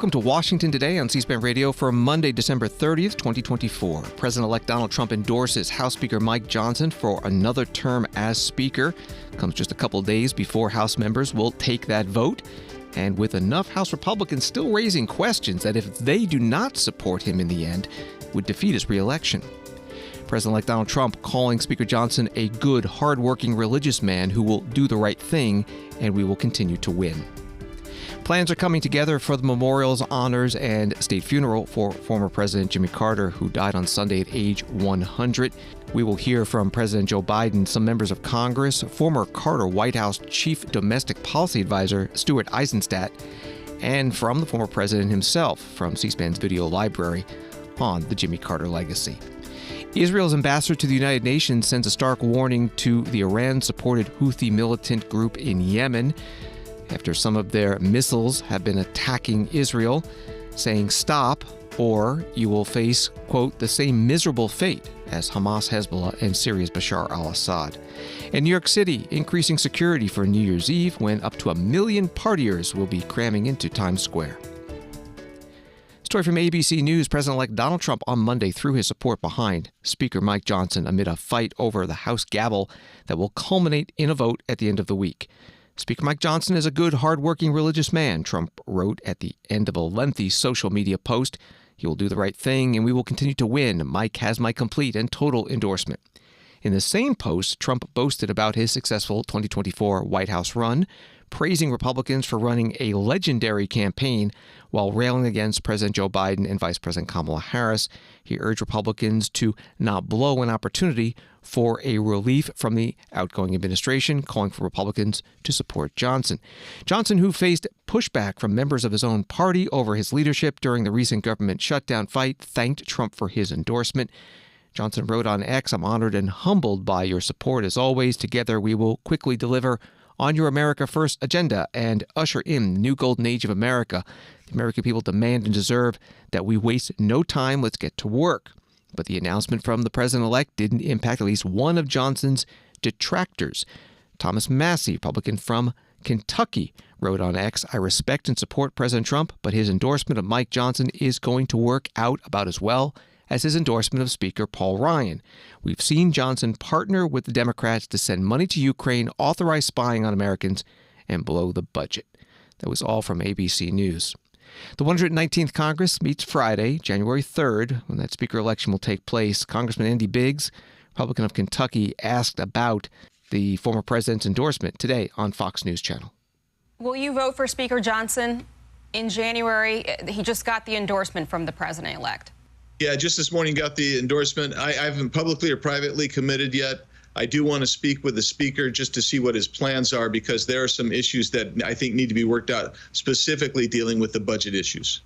Welcome to Washington Today on C-SPAN Radio for Monday, December 30th, 2024. President-elect Donald Trump endorses House Speaker Mike Johnson for another term as Speaker. Comes just a couple days before House members will take that vote. And with enough House Republicans still raising questions that if they do not support him in the end, would defeat his reelection. President-elect Donald Trump calling Speaker Johnson a good, hardworking religious man who will do the right thing, and we will continue to win. Plans are coming together for the memorials, honors, and state funeral for former President Jimmy Carter, who died on Sunday at age 100. We will hear from President Joe Biden, some members of Congress, former Carter White House Chief Domestic Policy Advisor Stuart Eizenstat, and from the former president himself from C-SPAN's video library on the Jimmy Carter legacy. Israel's ambassador to the United Nations sends a stark warning to the Iran-supported Houthi militant group in Yemen after some of their missiles have been attacking Israel, saying stop or you will face, quote, the same miserable fate as Hamas, Hezbollah, and Syria's Bashar al-Assad. In New York City, increasing security for New Year's Eve when up to 1 million partiers will be cramming into Times Square. Story from ABC News. President-elect Donald Trump on Monday threw his support behind Speaker Mike Johnson amid a fight over the House gavel that will culminate in a vote at the end of the week. Speaker Mike Johnson is a good, hardworking religious man, Trump wrote at the end of a lengthy social media post. He will do the right thing, and we will continue to win. Mike has my complete and total endorsement. In the same post, Trump boasted about his successful 2024 White House run, praising Republicans for running a legendary campaign while railing against President Joe Biden and Vice President Kamala Harris. He urged Republicans to not blow an opportunity for a relief from the outgoing administration, calling for Republicans to support Johnson. Johnson, who faced pushback from members of his own party over his leadership during the recent government shutdown fight, thanked Trump for his endorsement. Johnson wrote on X, "I'm honored and humbled by your support as always. Together we will quickly deliver on your America First agenda and usher in the new golden age of America. The American people demand and deserve that we waste no time. Let's get to work." But the announcement from the president-elect didn't impact at least one of Johnson's detractors. Thomas Massie, Republican from Kentucky, wrote on X, "I respect and support President Trump, but his endorsement of Mike Johnson is going to work out about as well as his endorsement of Speaker Paul Ryan. We've seen Johnson partner with the Democrats to send money to Ukraine, authorize spying on Americans, and blow the budget." That was all from ABC News. The 119th Congress meets Friday, January 3rd, when that Speaker election will take place. Congressman Andy Biggs, Republican of Kentucky, asked about the former president's endorsement today on Fox News Channel. Will you vote for Speaker Johnson in January? He just got the endorsement from the president-elect. Yeah, just this morning got the endorsement. I haven't publicly or privately committed yet. I do want to speak with the speaker just to see what his plans are, because there are some issues that I think need to be worked out, specifically dealing with the budget issues.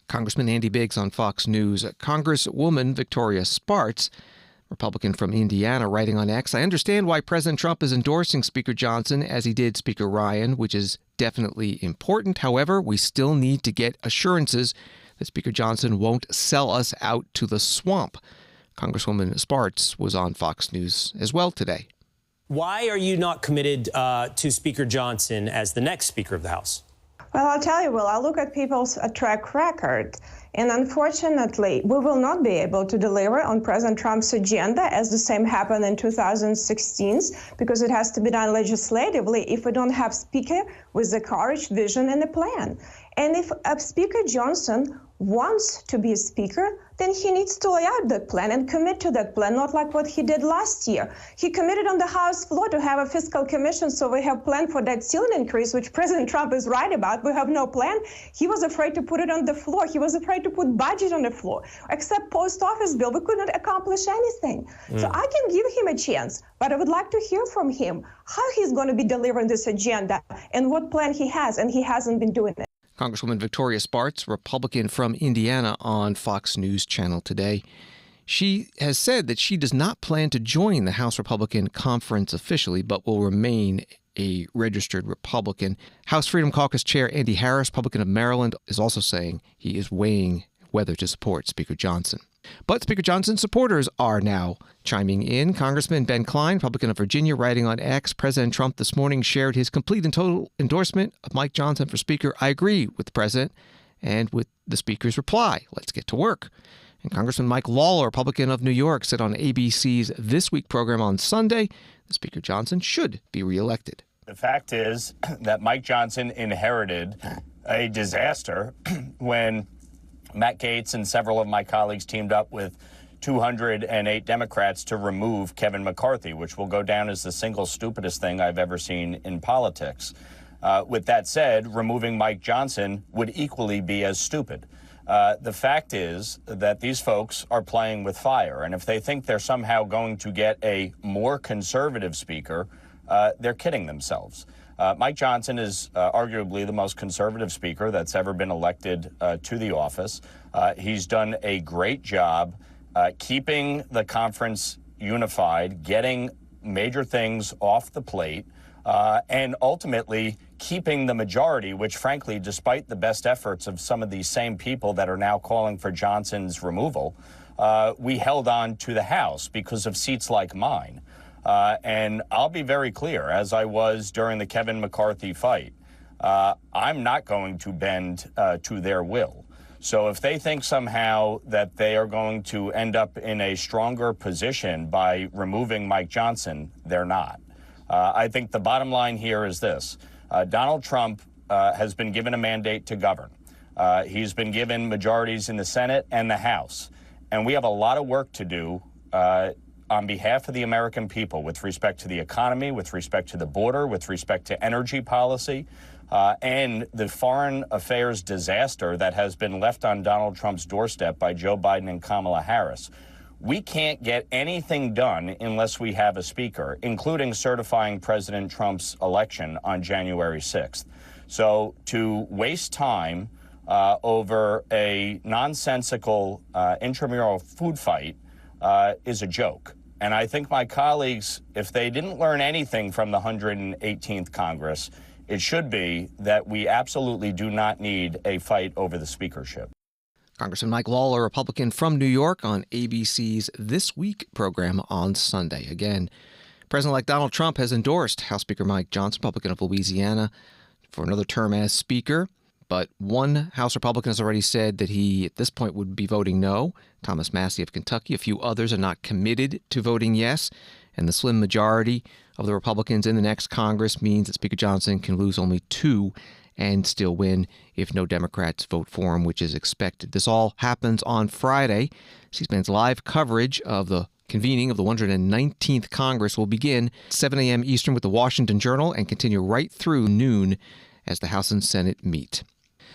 Congressman Andy Biggs on Fox News. Congresswoman Victoria Spartz, Republican from Indiana, writing on X, "I understand why President Trump is endorsing Speaker Johnson as he did Speaker Ryan, which is definitely important. However, we still need to get assurances that Speaker Johnson won't sell us out to the swamp." Congresswoman Spartz was on Fox News as well today. Why are you not committed to Speaker Johnson as the next Speaker of the House? Well, I'll tell you, Will, I look at people's track record, and unfortunately, we will not be able to deliver on President Trump's agenda, as the same happened in 2016, because it has to be done legislatively if we don't have Speaker with the courage, vision, and a plan. And if Speaker Johnson wants to be a speaker, then he needs to lay out that plan and commit to that plan, not like what he did last year. He committed on the House floor to have a fiscal commission, so we have planned for that ceiling increase, which President Trump is right about. We have no plan. He was afraid to put it on the floor. He was afraid to put budget on the floor. Except post office bill, we couldn't accomplish anything. So I can give him a chance, but I would like to hear from him how he's going to be delivering this agenda and what plan he has, and he hasn't been doing it. Congresswoman Victoria Spartz, Republican from Indiana, on Fox News Channel today. She has said that she does not plan to join the House Republican Conference officially, but will remain a registered Republican. House Freedom Caucus Chair Andy Harris, Republican of Maryland, is also saying he is weighing whether to support Speaker Johnson. But Speaker Johnson's supporters are now chiming in. Congressman Ben Cline, Republican of Virginia, writing on X, President Trump this morning shared his complete and total endorsement of Mike Johnson for Speaker. I agree with the president And with the Speaker's reply, let's get to work. And Congressman Mike Lawler, Republican of New York, said on ABC's This Week program on Sunday that Speaker Johnson should be reelected. The fact is that Mike Johnson inherited a disaster when Matt Gaetz and several of my colleagues teamed up with 208 Democrats to remove Kevin McCarthy, which will go down as the single stupidest thing I've ever seen in politics. With that said, removing Mike Johnson would equally be as stupid. The fact is that these folks are playing with fire, and if they think they're somehow going to get a more conservative speaker, they're kidding themselves. Mike Johnson is arguably the most conservative speaker that's ever been elected to the office. He's done a great job keeping the conference unified, getting major things off the plate, and ultimately keeping the majority, which frankly, despite the best efforts of some of these same people that are now calling for Johnson's removal, we held on to the House because of seats like mine. And I'll be very clear, as I was during the Kevin McCarthy fight, I'm not going to bend to their will. So if they think somehow that they are going to end up in a stronger position by removing Mike Johnson, they're not. I think the bottom line here is this. Donald Trump has been given a mandate to govern. He's been given majorities in the Senate and the House. And we have a lot of work to do on behalf of the American people with respect to the economy, with respect to the border, with respect to energy policy, and the foreign affairs disaster that has been left on Donald Trump's doorstep by Joe Biden and Kamala Harris. We can't get anything done unless we have a speaker, including certifying President Trump's election on January 6th. So to waste time over a nonsensical intramural food fight is a joke. And I think my colleagues, if they didn't learn anything from the 118th Congress, it should be that we absolutely do not need a fight over the speakership. Congressman Mike Lawler, Republican from New York, on ABC's This Week program on Sunday. Again, President-elect Donald Trump has endorsed House Speaker Mike Johnson, Republican of Louisiana, for another term as Speaker. But one House Republican has already said that he, at this point, would be voting no. Thomas Massie of Kentucky. A few others are not committed to voting yes. And the slim majority of the Republicans in the next Congress means that Speaker Johnson can lose only 2 and still win if no Democrats vote for him, which is expected. This all happens on Friday. C-SPAN's live coverage of the convening of the 119th Congress will begin 7 a.m. Eastern with the Washington Journal and continue right through noon as the House and Senate meet.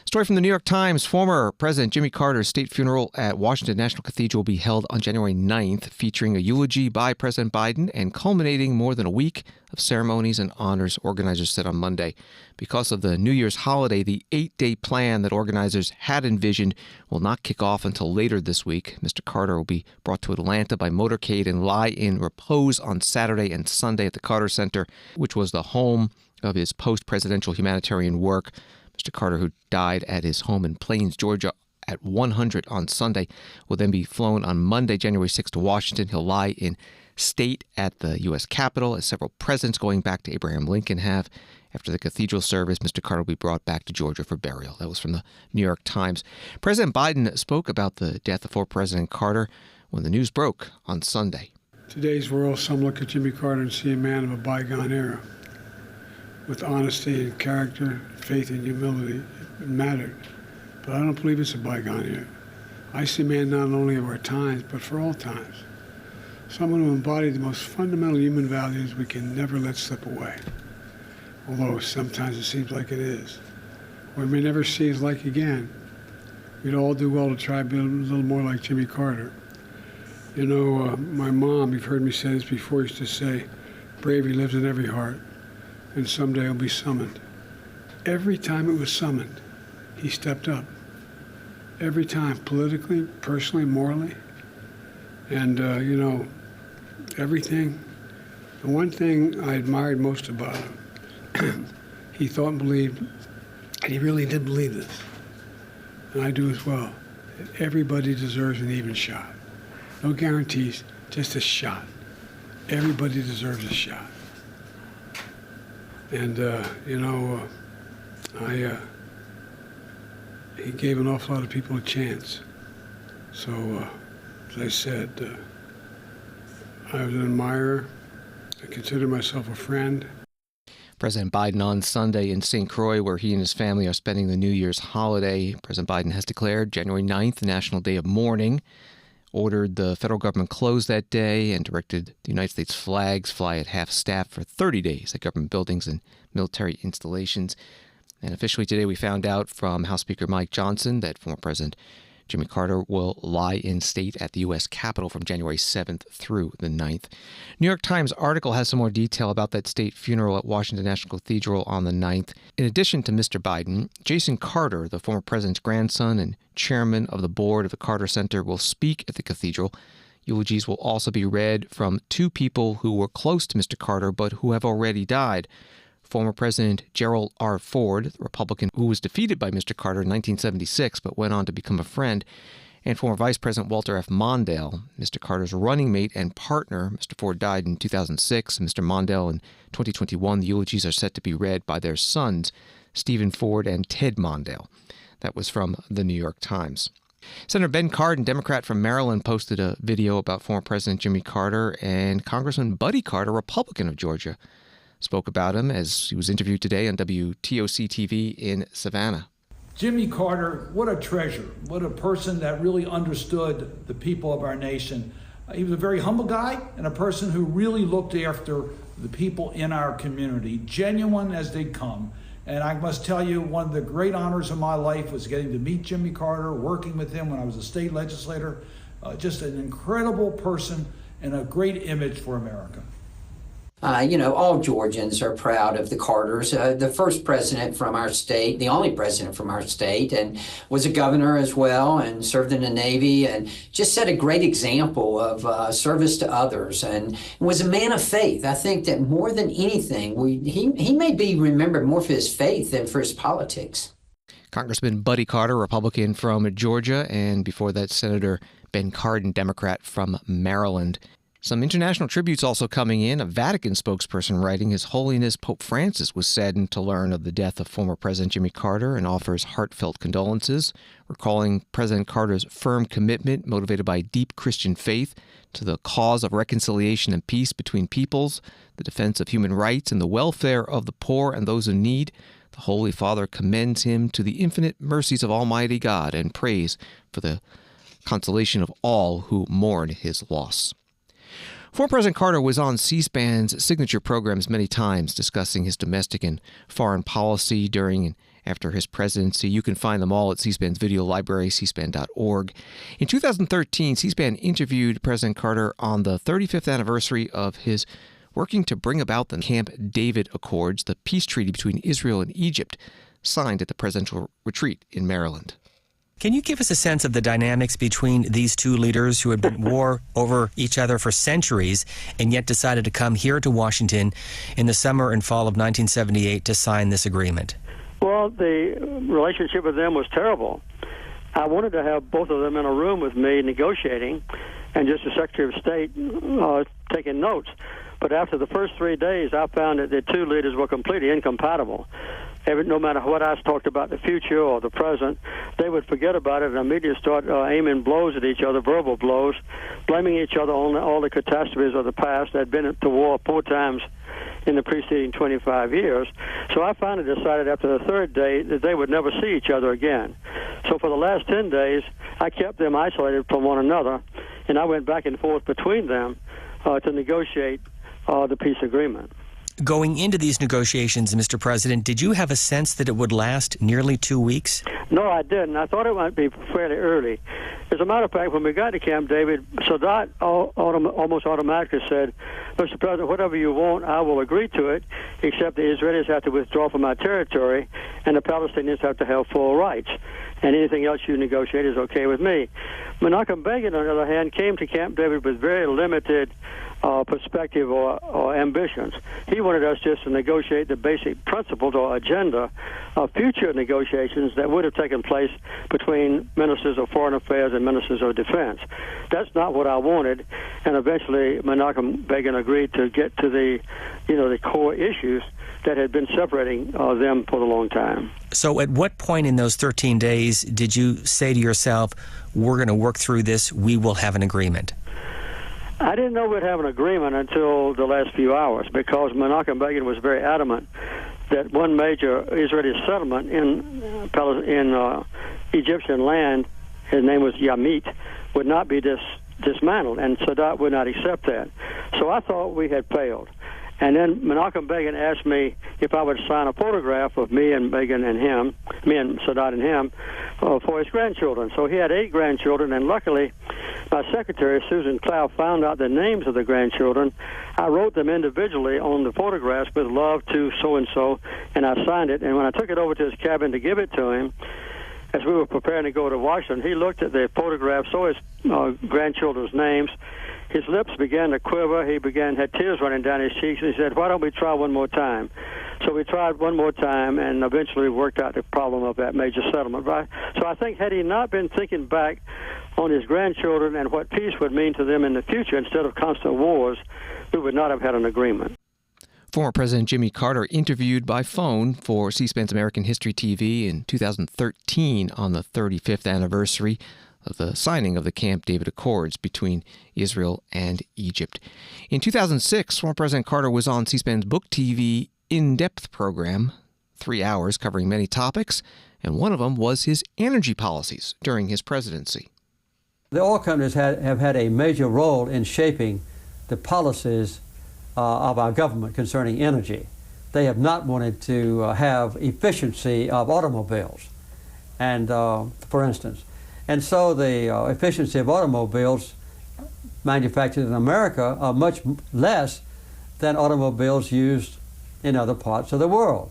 Story from the New York Times. Former President Jimmy Carter's state funeral at Washington National Cathedral will be held on January 9th, featuring a eulogy by President Biden and culminating more than a week of ceremonies and honors, organizers said on Monday. Because of the New Year's holiday, the 8-day plan that organizers had envisioned will not kick off until later this week. Mr. Carter will be brought to Atlanta by motorcade and lie in repose on Saturday and Sunday at the Carter Center, which was the home of his post-presidential humanitarian work. Mr. Carter, who died at his home in Plains, Georgia, at 100 on Sunday, will then be flown on Monday, January 6th to Washington. He'll lie in state at the U.S. Capitol, as several presidents going back to Abraham Lincoln have. After the cathedral service, Mr. Carter will be brought back to Georgia for burial. That was from the New York Times. President Biden spoke about the death of former President Carter when the news broke on Sunday. Today's world, some look at Jimmy Carter and see a man of a bygone era. With honesty and character, faith and humility, it mattered. But I don't believe it's a bygone era. I see a man not only of our times, but for all times. Someone who embodied the most fundamental human values we can never let slip away. Although sometimes it seems like it is. We may never see his like again. We'd all do well to try to be a little more like Jimmy Carter. You know, my mom, you've heard me say this before, used to say, bravery lives in every heart, and someday it'll be summoned. Every time it was summoned, he stepped up. Every time, politically, personally, morally. And, you know, everything. The one thing I admired most about him, he thought and believed, and he really did believe this, and I do as well, that everybody deserves an even shot. No guarantees, just a shot. Everybody deserves a shot. And, you know, he gave an awful lot of people a chance. So, as I said, I was an admirer. I consider myself a friend. President Biden on Sunday in St. Croix, where he and his family are spending the New Year's holiday. President Biden has declared January 9th the National Day of Mourning, ordered the federal government close that day, and directed the United States flags fly at half staff for 30 days at government buildings and military installations. And officially today we found out from House Speaker Mike Johnson that former President Jimmy Carter will lie in state at the U.S. Capitol from January 7th through the 9th. New York Times article has some more detail about that state funeral at Washington National Cathedral on the 9th. In addition to Mr. Biden, Jason Carter, the former president's grandson and chairman of the board of the Carter Center, will speak at the cathedral. Eulogies will also be read from two people who were close to Mr. Carter but who have already died. Former President Gerald R. Ford, the Republican who was defeated by Mr. Carter in 1976 but went on to become a friend, and former Vice President Walter F. Mondale, Mr. Carter's running mate and partner. Mr. Ford died in 2006, and Mr. Mondale in 2021. The eulogies are set to be read by their sons, Stephen Ford and Ted Mondale. That was from the New York Times. Senator Ben Cardin, Democrat from Maryland, posted a video about former President Jimmy Carter, and Congressman Buddy Carter, Republican of Georgia, spoke about him as he was interviewed today on WTOC-TV in Savannah. Jimmy Carter, what a treasure. What a person that really understood the people of our nation. He was a very humble guy and a person who really looked after the people in our community, genuine as they come. And I must tell you, one of the great honors of my life was getting to meet Jimmy Carter, working with him when I was a state legislator. Just an incredible person and a great image for America. All Georgians are proud of the Carters. The first president from our state, the only president from our state, and was a governor as well and served in the Navy and just set a great example of service to others and was a man of faith. I think that more than anything, he may be remembered more for his faith than for his politics. Congressman Buddy Carter, Republican from Georgia, and before that, Senator Ben Cardin, Democrat from Maryland. Some international tributes also coming in. A Vatican spokesperson writing, His Holiness Pope Francis was saddened to learn of the death of former President Jimmy Carter and offers heartfelt condolences, recalling President Carter's firm commitment, motivated by deep Christian faith, to the cause of reconciliation and peace between peoples, the defense of human rights, and the welfare of the poor and those in need. The Holy Father commends him to the infinite mercies of Almighty God and prays for the consolation of all who mourn his loss. Former President Carter was on C-SPAN's signature programs many times, discussing his domestic and foreign policy during and after his presidency. You can find them all at C-SPAN's video library, cspan.org. In 2013, C-SPAN interviewed President Carter on the 35th anniversary of his working to bring about the Camp David Accords, the peace treaty between Israel and Egypt, signed at the presidential retreat in Maryland. Can you give us a sense of the dynamics between these two leaders who had been at war over each other for centuries and yet decided to come here to Washington in the summer and fall of 1978 to sign this agreement? Well, the relationship with them was terrible. I wanted to have both of them in a room with me negotiating and just the Secretary of State taking notes. But after the first 3 days, I found that the two leaders were completely incompatible. No matter what I talked about the future or the present, they would forget about it and immediately start aiming blows at each other, verbal blows, blaming each other on all the catastrophes of the past. They'd been to war 4 times in the preceding 25 years. So I finally decided after the third day that they would never see each other again. So for the last 10 days, I kept them isolated from one another, and I went back and forth between them to negotiate the peace agreement. Going into these negotiations, Mr. President, did you have a sense that it would last nearly 2 weeks? No, I didn't. I thought it might be fairly early. As a matter of fact, when we got to Camp David, Sadat almost automatically said, Mr. President, whatever you want, I will agree to it, except the Israelis have to withdraw from our territory and the Palestinians have to have full rights. And anything else you negotiate is okay with me. Menachem Begin, on the other hand, came to Camp David with very limited perspective or ambitions. He wanted us just to negotiate the basic principles or agenda of future negotiations that would have taken place between ministers of foreign affairs and ministers of defense. That's not what I wanted, and eventually Menachem Begin agreed to get to the core issues that had been separating them for a long time. So at what point in those 13 days did you say to yourself, we're going to work through this, we will have an agreement? I didn't know we'd have an agreement until the last few hours, because Menachem Begin was very adamant that one major Israeli settlement in Egyptian land, his name was Yamit, would not be dismantled, and Sadat would not accept that. So I thought we had failed. And then Menachem Begin asked me if I would sign a photograph of me and Begin and him, me and Sadat and him, for his grandchildren. So he had 8 grandchildren, and luckily my secretary, Susan Clough, found out the names of the grandchildren. I wrote them individually on the photographs with love to so-and-so, and I signed it. And when I took it over to his cabin to give it to him, as we were preparing to go to Washington, he looked at the photographs, saw his grandchildren's names. His lips began to quiver. He had tears running down his cheeks, and he said, "Why don't we try one more time?" So we tried one more time, and eventually worked out the problem of that major settlement. So I think had he not been thinking back on his grandchildren and what peace would mean to them in the future instead of constant wars, we would not have had an agreement. Former President Jimmy Carter interviewed by phone for C-SPAN's American History TV in 2013 on the 35th anniversary of the signing of the Camp David Accords between Israel and Egypt. In 2006, former President Carter was on C-SPAN's Book TV in-depth program, 3 hours covering many topics, and one of them was his energy policies during his presidency. The oil companies have had a major role in shaping the policies of our government concerning energy. They have not wanted to have efficiency of automobiles, and for instance. And so the efficiency of automobiles manufactured in America are much less than automobiles used in other parts of the world.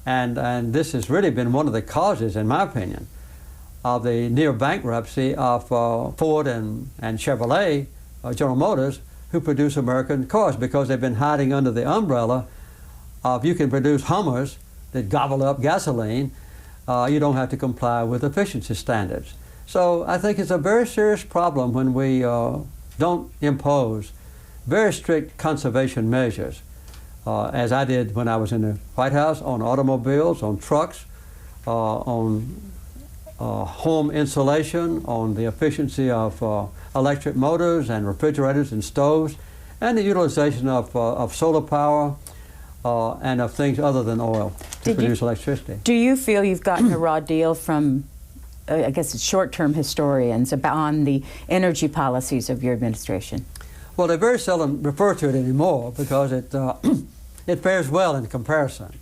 And this has really been one of the causes, in my opinion, of the near bankruptcy of Ford and Chevrolet, General Motors, who produce American cars, because they've been hiding under the umbrella of you can produce Hummers that gobble up gasoline, you don't have to comply with efficiency standards. So I think it's a very serious problem when we don't impose very strict conservation measures, as I did when I was in the White House, on automobiles, on trucks, on home insulation, on the efficiency of electric motors and refrigerators and stoves, and the utilization of solar power and of things other than oil to produce electricity. Do you feel you've gotten a raw deal from, I guess it's short-term historians, on the energy policies of your administration? Well, they very seldom refer to it anymore because it, it fares well in comparison.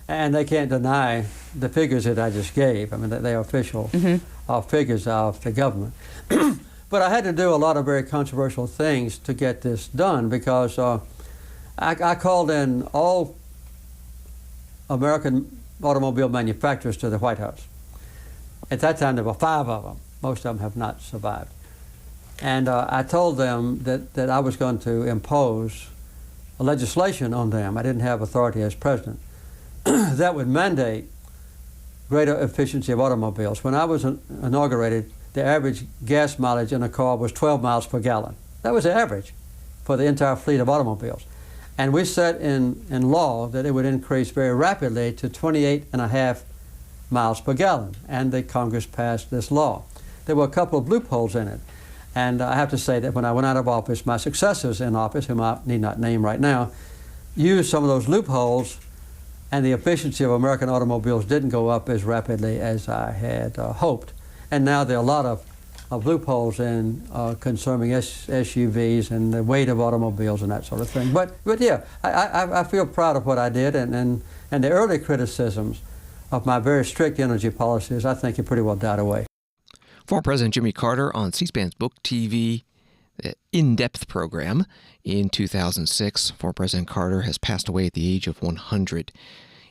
And they can't deny the figures that I just gave. I mean, they are official figures of the government. But I had to do a lot of very controversial things to get this done, because I called in all American automobile manufacturers to the White House. At that time, there were 5 of them. Most of them have not survived. And I told them that I was going to impose a legislation on them. I didn't have authority as president. That would mandate greater efficiency of automobiles. When I was inaugurated, the average gas mileage in a car was 12 miles per gallon. That was the average for the entire fleet of automobiles. And we set in law that it would increase very rapidly to 28.5 miles per gallon. And the Congress passed this law. There were a couple of loopholes in it. And I have to say that when I went out of office, my successors in office, whom I need not name right now, used some of those loopholes, and the efficiency of American automobiles didn't go up as rapidly as I had hoped. And now there are a lot of loopholes in concerning SUVs and the weight of automobiles and that sort of thing. But yeah, I feel proud of what I did, and the early criticisms of my very strict energy policies, I think, have pretty well died away. Former President Jimmy Carter on C-SPAN's Book TV in-depth program in 2006. Former President Carter has passed away at the age of 100.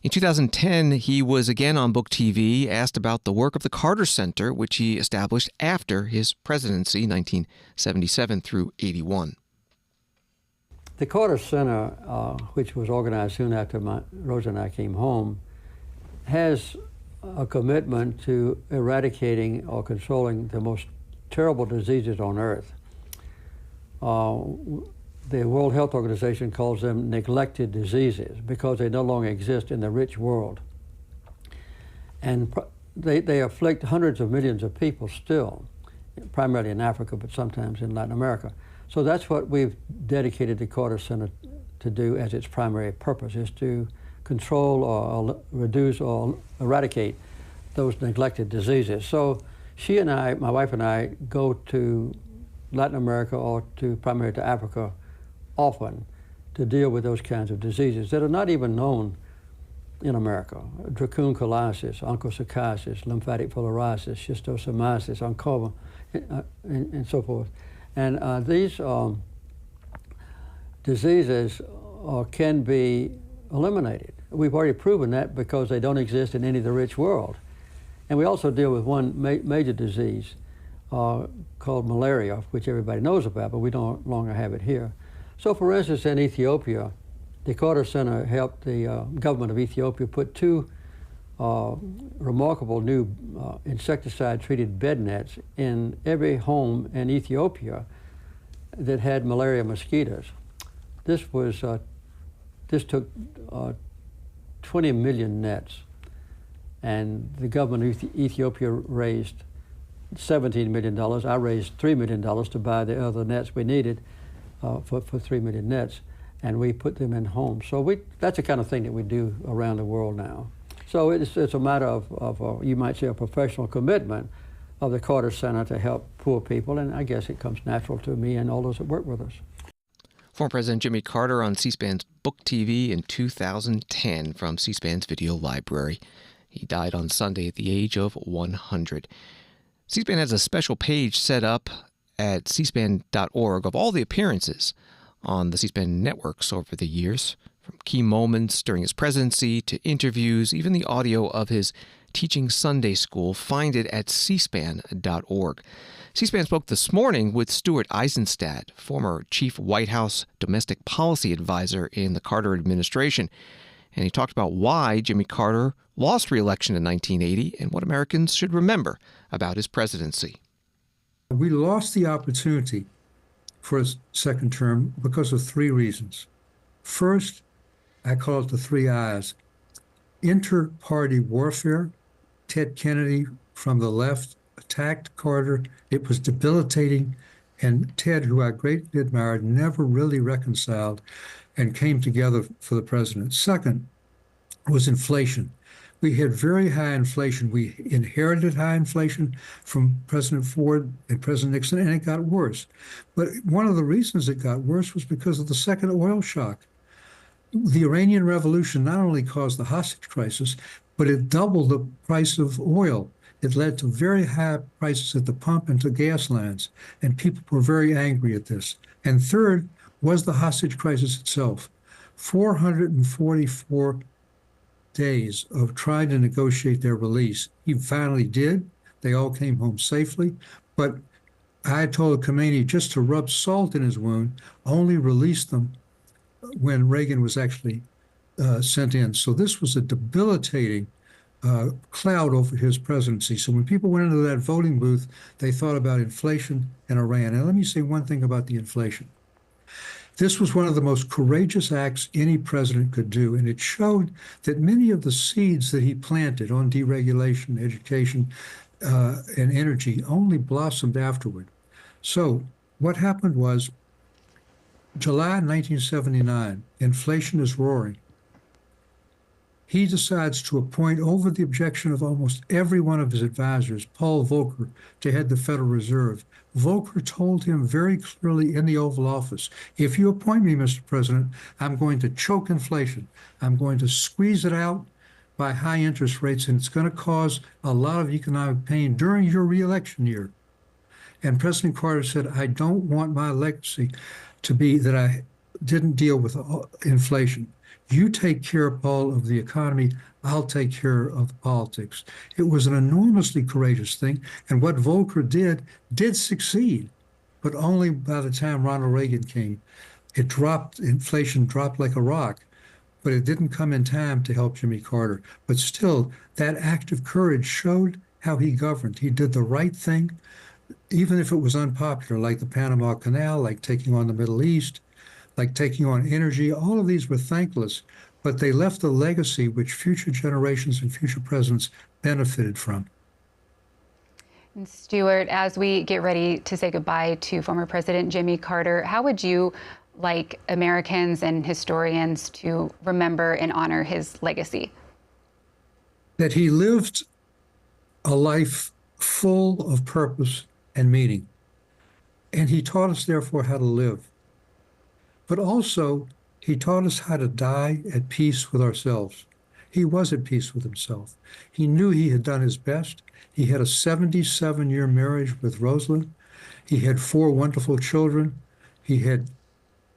In 2010, he was again on Book TV, asked about the work of the Carter Center, which he established after his presidency, 1977 through 81. The Carter Center, which was organized soon after Rosa and I came home, has a commitment to eradicating or controlling the most terrible diseases on earth. the World Health Organization calls them neglected diseases because they no longer exist in the rich world. And they afflict hundreds of millions of people still, primarily in Africa, but sometimes in Latin America. So that's what we've dedicated the Carter Center to do as its primary purpose, is to control or reduce or eradicate those neglected diseases. So she and I, my wife and I, go to Latin America or primarily to Africa often to deal with those kinds of diseases that are not even known in America. Dracunculiasis, onchocerciasis, lymphatic filariasis, schistosomiasis, oncoma, and so forth. And these diseases can be eliminated. We've already proven that because they don't exist in any of the rich world. And we also deal with one major disease called malaria, which everybody knows about, but we no longer have it here. So for instance, in Ethiopia, the Carter Center helped the government of Ethiopia put two remarkable new insecticide-treated bed nets in every home in Ethiopia that had malaria mosquitoes. This took 20 million nets, and the government of Ethiopia raised $17 million. I raised $3 million to buy the other nets we needed for 3 million nets, and we put them in homes. So that's the kind of thing that we do around the world now. So it's a matter of you might say, a professional commitment of the Carter Center to help poor people, and I guess it comes natural to me and all those that work with us. Former President Jimmy Carter on C-SPAN's Book TV in 2010 from C-SPAN's video library. He died on Sunday at the age of 100. C-SPAN has a special page set up at cspan.org of all the appearances on the C-SPAN networks over the years, from key moments during his presidency to interviews, even the audio of his teaching Sunday school. Find it at cspan.org. C-SPAN spoke this morning with Stuart Eizenstat, former chief White House domestic policy advisor in the Carter administration. And he talked about why Jimmy Carter lost re-election in 1980 and what Americans should remember about his presidency. We lost the opportunity for a second term because of three reasons. First, I call it the 3 I's. Inter-party warfare. Ted Kennedy from the left attacked Carter. It was debilitating. And Ted, who I greatly admired, never really reconciled and came together for the president. Second was inflation. We had very high inflation. We inherited high inflation from President Ford and President Nixon, and it got worse. But one of the reasons it got worse was because of the second oil shock. The Iranian Revolution not only caused the hostage crisis, but it doubled the price of oil. It led to very high prices at the pump and to gas lines, and people were very angry at this. And third was the hostage crisis itself. 444 days of trying to negotiate their release. He finally did. They all came home safely. But I told Khomeini just to rub salt in his wound, only release them when Reagan was actually sent in. So this was a debilitating cloud over his presidency. So when people went into that voting booth, they thought about inflation and Iran. And let me say one thing about the inflation. This was one of the most courageous acts any president could do, and it showed that many of the seeds that he planted on deregulation, education, and energy only blossomed afterward. So what happened was, July 1979, inflation is roaring. He decides to appoint, over the objection of almost every one of his advisors, Paul Volcker to head the Federal Reserve. Volcker told him very clearly in the Oval Office, if you appoint me, Mr. President, I'm going to choke inflation. I'm going to squeeze it out by high interest rates, and it's going to cause a lot of economic pain during your re-election year. And President Carter said, I don't want my legacy to be that I didn't deal with inflation. You take care, Paul, of the economy. I'll take care of the politics. It was an enormously courageous thing. And what Volcker did succeed, but only by the time Ronald Reagan came. It dropped, inflation dropped like a rock, but it didn't come in time to help Jimmy Carter. But still, that act of courage showed how he governed. He did the right thing, even if it was unpopular, like the Panama Canal, like taking on the Middle East. like taking on energy. All of these were thankless, but they left a legacy which future generations and future presidents benefited from. And Stuart, as we get ready to say goodbye to former President Jimmy Carter, how would you like Americans and historians to remember and honor his legacy? That he lived a life full of purpose and meaning. And he taught us, therefore, how to live. But also, he taught us how to die at peace with ourselves. He was at peace with himself. He knew he had done his best. He had a 77-year marriage with Rosalind. He had 4 wonderful children. He had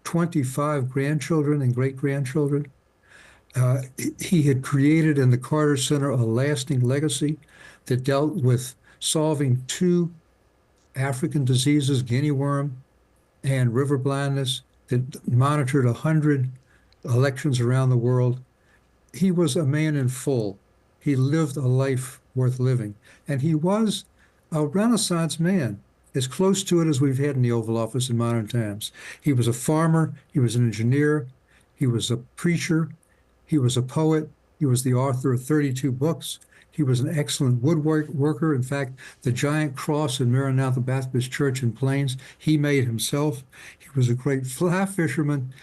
25 grandchildren and great-grandchildren. He had created in the Carter Center a lasting legacy that dealt with solving 2 African diseases, guinea worm and river blindness, that monitored 100 elections around the world. He was a man in full. He lived a life worth living. And he was a Renaissance man, as close to it as we've had in the Oval Office in modern times. He was a farmer. He was an engineer. He was a preacher. He was a poet. He was the author of 32 books. He was an excellent woodworker. In fact, the giant cross in Maranatha Baptist Church in Plains, he made himself. He was a great fly fisherman.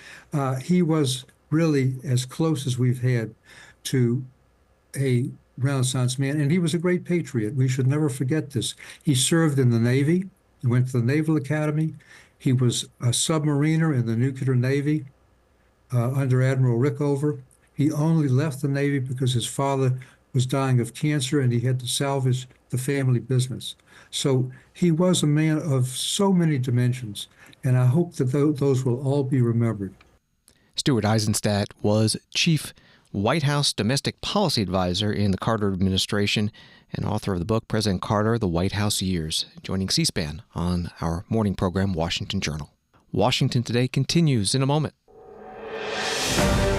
He was really as close as we've had to a Renaissance man, and he was a great patriot. We should never forget this. He served in the Navy. He went to the Naval Academy. He was a submariner in the nuclear Navy under Admiral Rickover. He only left the Navy because his father was dying of cancer and he had to salvage the family business. So he was a man of so many dimensions, and I hope that those will all be remembered. Stuart Eizenstat was Chief White House Domestic Policy Advisor in the Carter administration and author of the book President Carter, The White House Years, joining C-SPAN on our morning program, Washington Journal. Washington Today continues in a moment.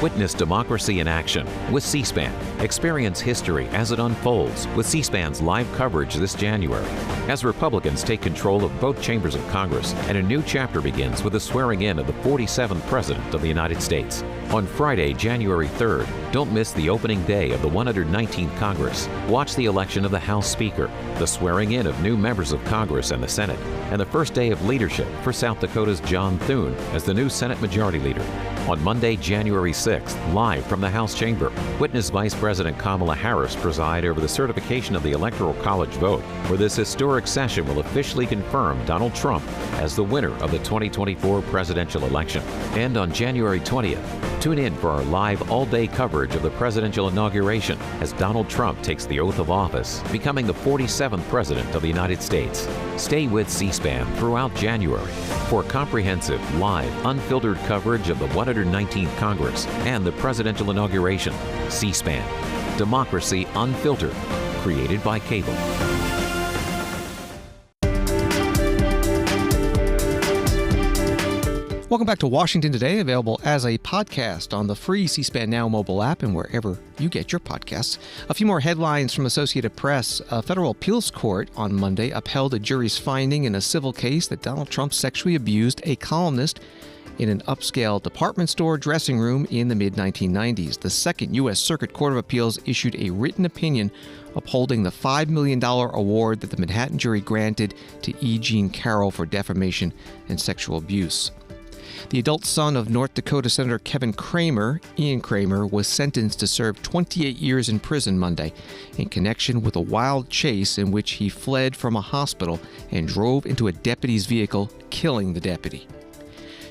Witness democracy in action with C-SPAN. Experience history as it unfolds with C-SPAN's live coverage this January. As Republicans take control of both chambers of Congress, and a new chapter begins with the swearing in of the 47th President of the United States. On Friday, January 3rd, don't miss the opening day of the 119th Congress. Watch the election of the House Speaker, the swearing in of new members of Congress and the Senate, and the first day of leadership for South Dakota's John Thune as the new Senate Majority Leader. On Monday, January 6th, live from the House chamber, witness Vice President Kamala Harris preside over the certification of the Electoral College vote, where this historic session will officially confirm Donald Trump as the winner of the 2024 presidential election. And on January 20th, tune in for our live all-day coverage of the presidential inauguration as Donald Trump takes the oath of office, becoming the 47th President of the United States. Stay with C-SPAN throughout January for comprehensive, live, unfiltered coverage of the 119th Congress and the presidential inauguration. C-SPAN. Democracy unfiltered. Created by cable. Welcome back to Washington Today, available as a podcast on the free C-SPAN Now mobile app and wherever you get your podcasts. A few more headlines from Associated Press. A federal appeals court on Monday upheld a jury's finding in a civil case that Donald Trump sexually abused a columnist in an upscale department store dressing room in the mid-1990s. The Second U.S. Circuit Court of Appeals issued a written opinion upholding the $5 million award that the Manhattan jury granted to E. Jean Carroll for defamation and sexual abuse. The adult son of North Dakota Senator Kevin Cramer, Ian Cramer, was sentenced to serve 28 years in prison Monday in connection with a wild chase in which he fled from a hospital and drove into a deputy's vehicle, killing the deputy.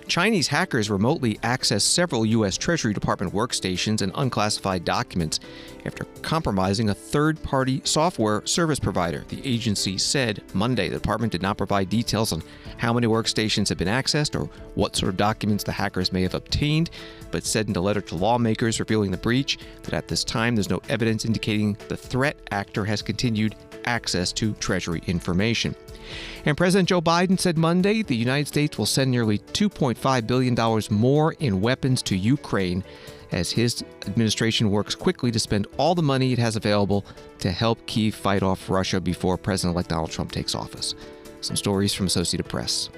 Chinese hackers remotely accessed several U.S. Treasury Department workstations and unclassified documents after compromising a third-party software service provider. The agency said Monday the department did not provide details on how many workstations have been accessed or what sort of documents the hackers may have obtained, but said in a letter to lawmakers revealing the breach that at this time there's no evidence indicating the threat actor has continued access to Treasury information. And President Joe Biden said Monday the United States will send nearly $2.5 billion more in weapons to Ukraine as his administration works quickly to spend all the money it has available to help Kyiv fight off Russia before President-elect Donald Trump takes office. Some stories from Associated Press.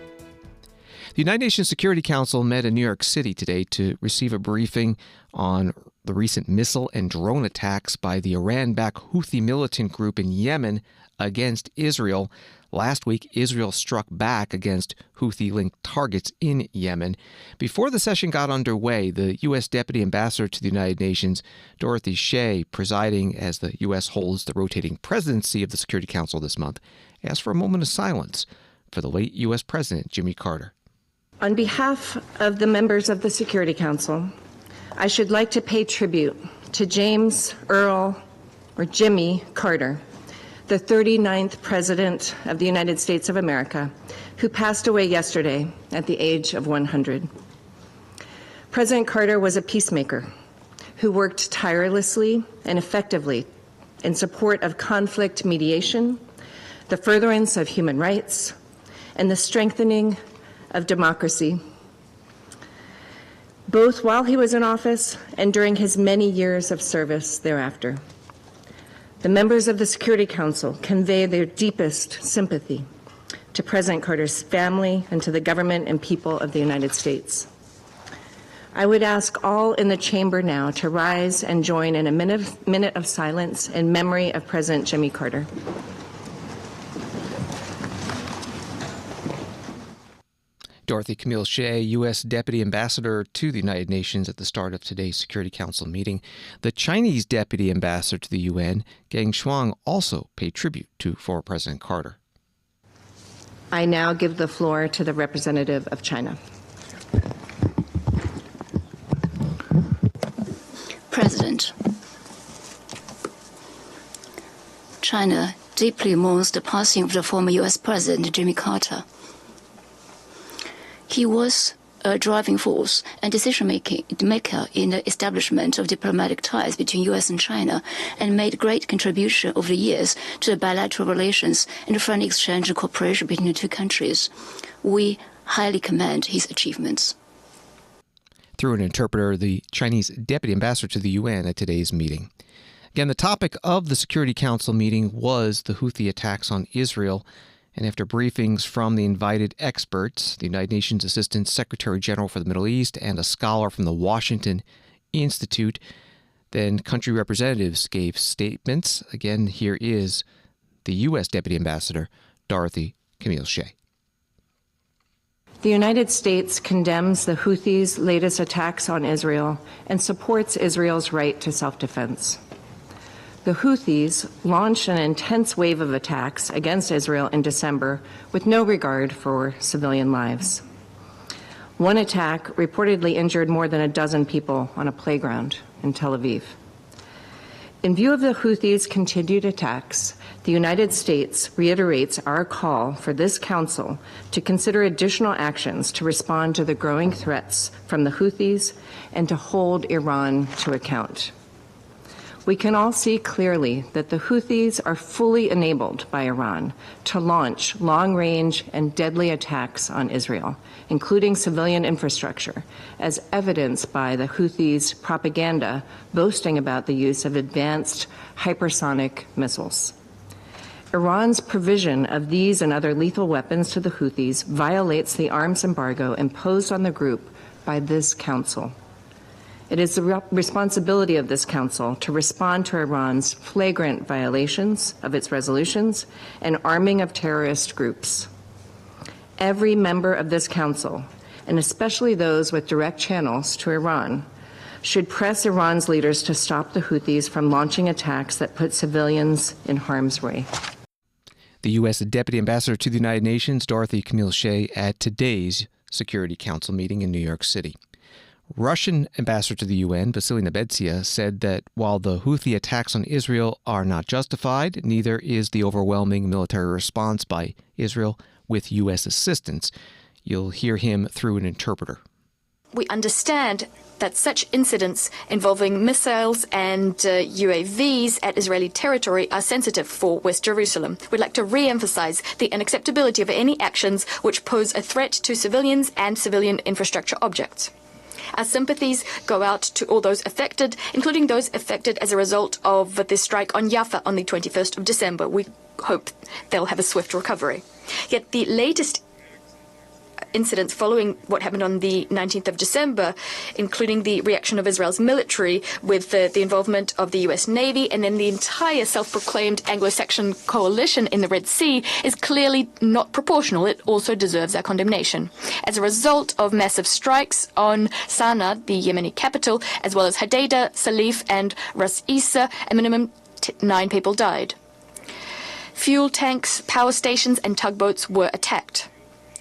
The The United Nations Security Council met in New York City today to receive a briefing on the recent missile and drone attacks by the Iran-backed Houthi militant group in Yemen against Israel. Last week, Israel struck back against Houthi-linked targets in Yemen. Before the session got underway, the U.S. Deputy Ambassador to the United Nations, Dorothy Shea, presiding as the U.S. holds the rotating presidency of the Security Council this month, asked for a moment of silence for the late U.S. President Jimmy Carter. On behalf of the members of the Security Council, I should like to pay tribute to James Earl, or Jimmy Carter, the 39th President of the United States of America, who passed away yesterday at the age of 100. President Carter was a peacemaker who worked tirelessly and effectively in support of conflict mediation, the furtherance of human rights, and the strengthening of democracy, both while he was in office and during his many years of service thereafter. The members of the Security Council convey their deepest sympathy to President Carter's family and to the government and people of the United States. I would ask all in the chamber now to rise and join in a minute of silence in memory of President Jimmy Carter. Dorothy Camille Shea, U.S. Deputy Ambassador to the United Nations at the start of today's Security Council meeting. The Chinese Deputy Ambassador to the UN, Geng Shuang, also paid tribute to former President Carter. I now give the floor to the representative of China. President, China deeply mourns the passing of the former U.S. President Jimmy Carter. He was a driving force and decision-maker in the establishment of diplomatic ties between U.S. and China, and made great contribution over the years to the bilateral relations and the friendly exchange and cooperation between the two countries. We highly commend his achievements. Through an interpreter, the Chinese Deputy Ambassador to the UN at today's meeting. Again, the topic of the Security Council meeting was the Houthi attacks on Israel. And after briefings from the invited experts, the United Nations Assistant Secretary General for the Middle East and a scholar from the Washington Institute, then country representatives gave statements. Again, here is the U.S. Deputy Ambassador, Dorothy Camille Shea. The United States condemns the Houthis' latest attacks on Israel and supports Israel's right to self-defense. The Houthis launched an intense wave of attacks against Israel in December with no regard for civilian lives. One attack reportedly injured more than a dozen people on a playground in Tel Aviv. In view of the Houthis' continued attacks, the United States reiterates our call for this Council to consider additional actions to respond to the growing threats from the Houthis and to hold Iran to account. We can all see clearly that the Houthis are fully enabled by Iran to launch long-range and deadly attacks on Israel, including civilian infrastructure, as evidenced by the Houthis' propaganda boasting about the use of advanced hypersonic missiles. Iran's provision of these and other lethal weapons to the Houthis violates the arms embargo imposed on the group by this Council. It is the responsibility of this Council to respond to Iran's flagrant violations of its resolutions and arming of terrorist groups. Every member of this Council, and especially those with direct channels to Iran, should press Iran's leaders to stop the Houthis from launching attacks that put civilians in harm's way. The U.S. Deputy Ambassador to the United Nations, Dorothy Camille Shea, at today's Security Council meeting in New York City. Russian ambassador to the UN, Vasily Nebenzia, said that while the Houthi attacks on Israel are not justified, neither is the overwhelming military response by Israel with U.S. assistance. You'll hear him through an interpreter. We understand that such incidents involving missiles and UAVs at Israeli territory are sensitive for West Jerusalem. We'd like to re-emphasize the unacceptability of any actions which pose a threat to civilians and civilian infrastructure objects. Our sympathies go out to all those affected, including those affected as a result of the strike on Jaffa on the 21st of December. We hope they'll have a swift recovery. Yet the latest incidents following what happened on the 19th of December, including the reaction of Israel's military with the involvement of the U.S. Navy, and then the entire self-proclaimed Anglo-Saxon coalition in the Red Sea, is clearly not proportional. It also deserves our condemnation. As a result of massive strikes on Sana'a, the Yemeni capital, as well as Hadayda, Salif, and Ras Isa, a minimum 9 people died. Fuel tanks, power stations, and tugboats were attacked.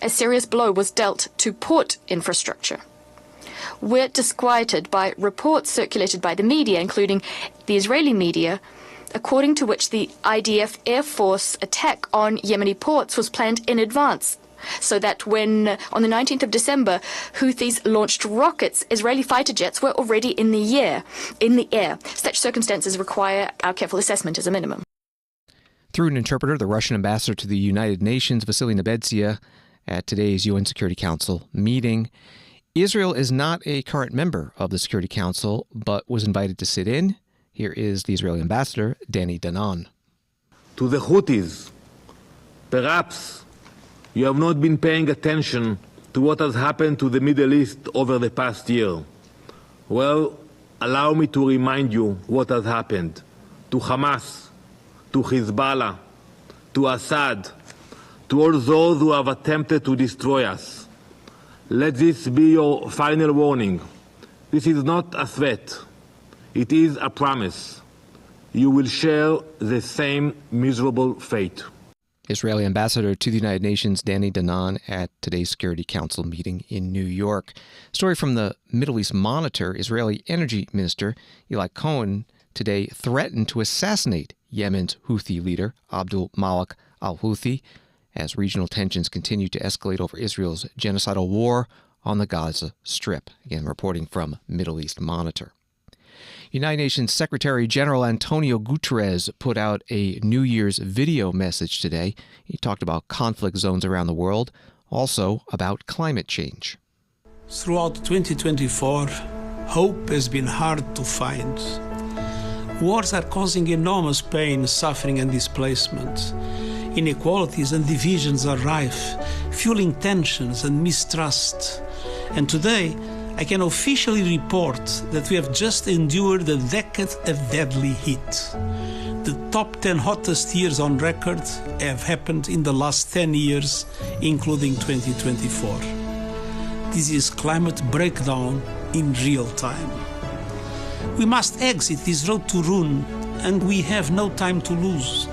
A serious blow was dealt to port infrastructure. We're disquieted by reports circulated by the media, including the Israeli media, according to which the IDF Air Force attack on Yemeni ports was planned in advance, so that when, on the 19th of December, Houthis launched rockets, Israeli fighter jets were already in the air. Such circumstances require our careful assessment as a minimum. Through an interpreter, the Russian ambassador to the United Nations, Vasily Nebenzia, at today's UN Security Council meeting. Israel is not a current member of the Security Council, but was invited to sit in. Here is the Israeli ambassador, Danny Danon. To the Houthis, perhaps you have not been paying attention to what has happened to the Middle East over the past year. Well, allow me to remind you what has happened to Hamas, to Hezbollah, to Assad, to all those who have attempted to destroy us. Let this be your final warning. This is not a threat. It is a promise. You will share the same miserable fate. Israeli ambassador to the United Nations, Danny Danon, at today's Security Council meeting in New York. Story from the Middle East Monitor. Israeli Energy Minister Eli Cohen today threatened to assassinate Yemen's Houthi leader, Abdul Malik al-Houthi, as regional tensions continue to escalate over Israel's genocidal war on the Gaza Strip. Again, reporting from Middle East Monitor. United Nations Secretary General Antonio Guterres put out a New Year's video message today. He talked about conflict zones around the world, also about climate change. Throughout 2024, hope has been hard to find. Wars are causing enormous pain, suffering, and displacement. Inequalities and divisions are rife, fueling tensions and mistrust. And today, I can officially report that we have just endured a decade of deadly heat. The top 10 hottest years on record have happened in the last 10 years, including 2024. This is climate breakdown in real time. We must exit this road to ruin, and we have no time to lose.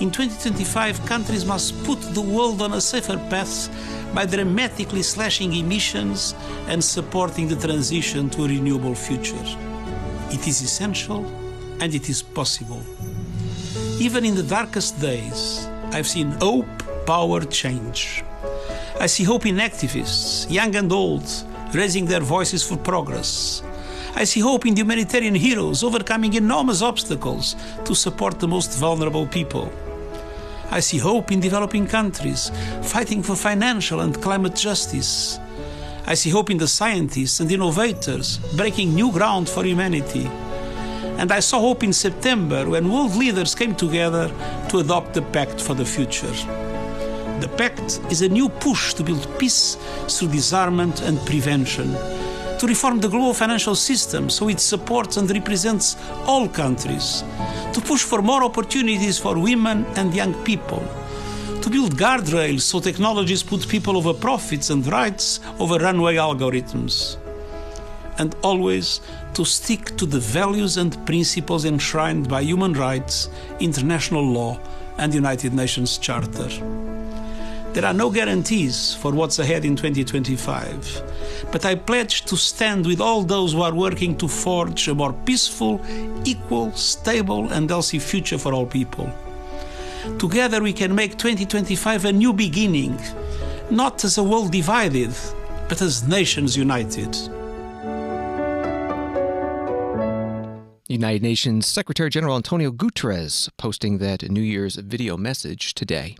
In 2025, countries must put the world on a safer path by dramatically slashing emissions and supporting the transition to a renewable future. It is essential and it is possible. Even in the darkest days, I've seen hope power change. I see hope in activists, young and old, raising their voices for progress. I see hope in the humanitarian heroes overcoming enormous obstacles to support the most vulnerable people. I see hope in developing countries fighting for financial and climate justice. I see hope in the scientists and innovators breaking new ground for humanity. And I saw hope in September when world leaders came together to adopt the Pact for the Future. The Pact is a new push to build peace through disarmament and prevention, to reform the global financial system so it supports and represents all countries, to push for more opportunities for women and young people, to build guardrails so technologies put people over profits and rights over runaway algorithms, and always to stick to the values and principles enshrined by human rights, international law, and United Nations Charter. There are no guarantees for what's ahead in 2025, but I pledge to stand with all those who are working to forge a more peaceful, equal, stable, and healthy future for all people. Together we can make 2025 a new beginning, not as a world divided, but as nations united. United Nations Secretary General Antonio Guterres posting that New Year's video message today.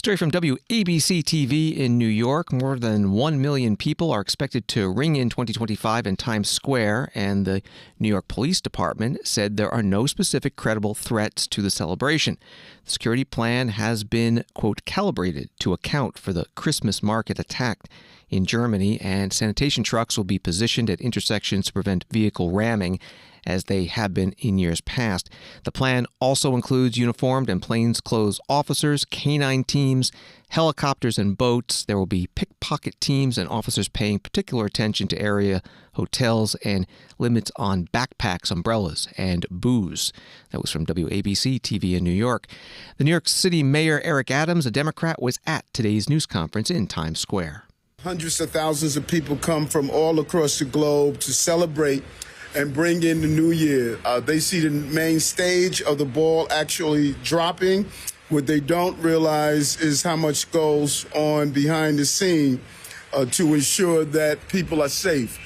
Story from WABC TV in New York. More than 1 million people are expected to ring in 2025 in Times Square, and the New York Police Department said there are no specific credible threats to the celebration. The security plan has been, quote, calibrated to account for the Christmas market attack in Germany, and sanitation trucks will be positioned at intersections to prevent vehicle ramming, as they have been in years past. The plan also includes uniformed and plainclothes officers, canine teams, helicopters, and boats. There will be pickpocket teams and officers paying particular attention to area hotels and limits on backpacks, umbrellas, and booze. That was from WABC TV in New York. The New York City Mayor Eric Adams, a Democrat, was at today's news conference in Times Square. Hundreds of thousands of people come from all across the globe to celebrate and bring in the new year. They see the main stage of the ball actually dropping. What they don't realize is how much goes on behind the scene to ensure that people are safe.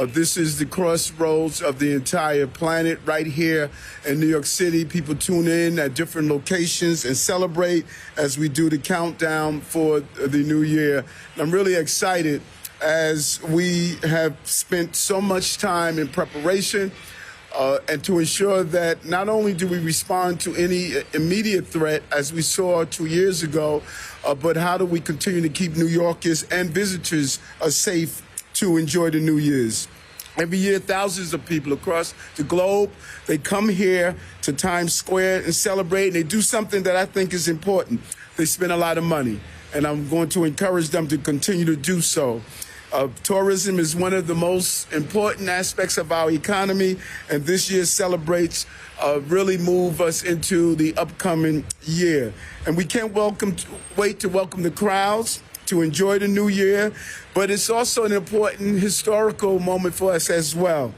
This is the crossroads of the entire planet right here in New York City. People tune in at different locations and celebrate as we do the countdown for the new year. And I'm really excited as we have spent so much time in preparation and to ensure that not only do we respond to any immediate threat, as we saw 2 years ago, but how do we continue to keep New Yorkers and visitors safe to enjoy the New Year's. Every year, thousands of people across the globe, they come here to Times Square and celebrate, and they do something that I think is important. They spend a lot of money, and I'm going to encourage them to continue to do so. Tourism is one of the most important aspects of our economy, and this year celebrates really move us into the upcoming year. And we can't wait to welcome the crowds to enjoy the new year, but it's also an important historical moment for us as well.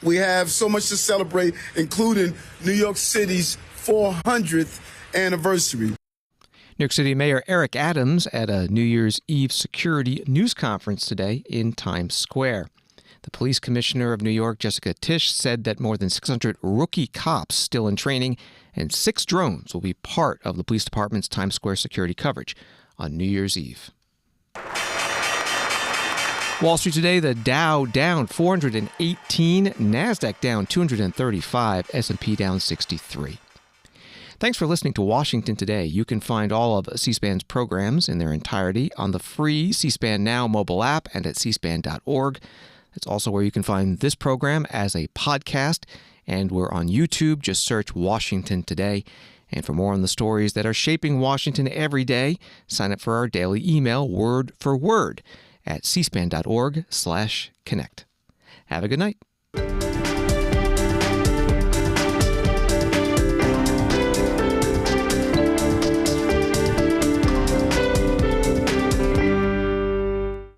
We have so much to celebrate, including New York City's 400th anniversary. New York City Mayor Eric Adams at a New Year's Eve security news conference today in Times Square. The police commissioner of New York, Jessica Tisch, said that more than 600 rookie cops still in training and 6 drones will be part of the police department's Times Square security coverage on New Year's Eve. Wall Street today, the Dow down 418, NASDAQ down 235, S&P down 63. Thanks for listening to Washington Today. You can find all of C-SPAN's programs in their entirety on the free C-SPAN Now mobile app and at cspan.org. It's also where you can find this program as a podcast, and we're on YouTube. Just search Washington Today. And for more on the stories that are shaping Washington every day, sign up for our daily email, word for word, at cspan.org/connect. Have a good night.